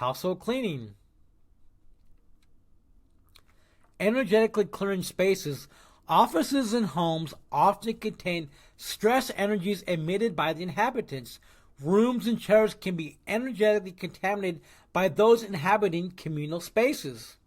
household cleaning. Energetically clearing spaces. Offices and homes often contain stress energies emitted by the inhabitants. Rooms and chairs can be energetically contaminated by those inhabiting communal spaces.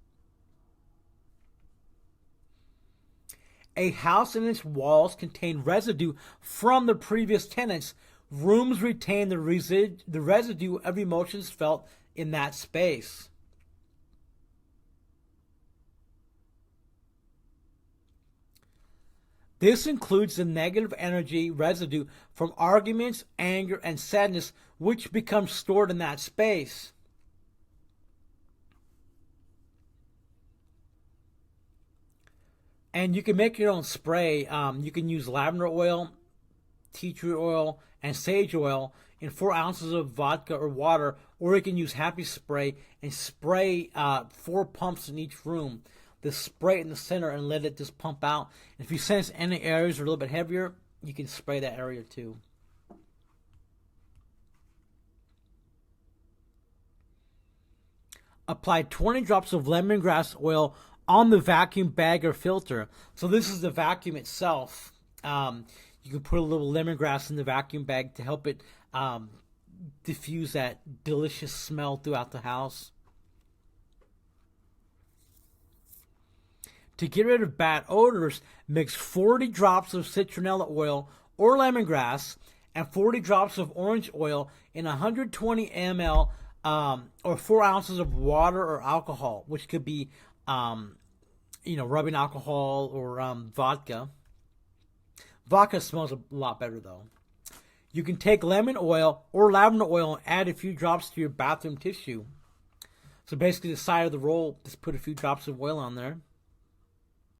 A house and its walls contain residue from the previous tenants. Rooms retain the residue of emotions felt in that space. This includes the negative energy residue from arguments, anger, and sadness, which becomes stored in that space. And you can make your own spray. You can use lavender oil, tea tree oil, and sage oil in 4 ounces of vodka or water, or you can use happy spray and spray 4 pumps in each room. Just spray it in the center and let it just pump out. If you sense any areas are a little bit heavier, you can spray that area too. Apply 20 drops of lemongrass oil on the vacuum bag or filter. So this is the vacuum itself. You can put a little lemongrass in the vacuum bag to help it diffuse that delicious smell throughout the house. To get rid of bad odors, mix 40 drops of citronella oil or lemongrass and 40 drops of orange oil in 120 ml or 4 ounces of water or alcohol, which could be, rubbing alcohol or vodka. Vodka smells a lot better though. You can take lemon oil or lavender oil and add a few drops to your bathroom tissue. So basically the side of the roll, just put a few drops of oil on there.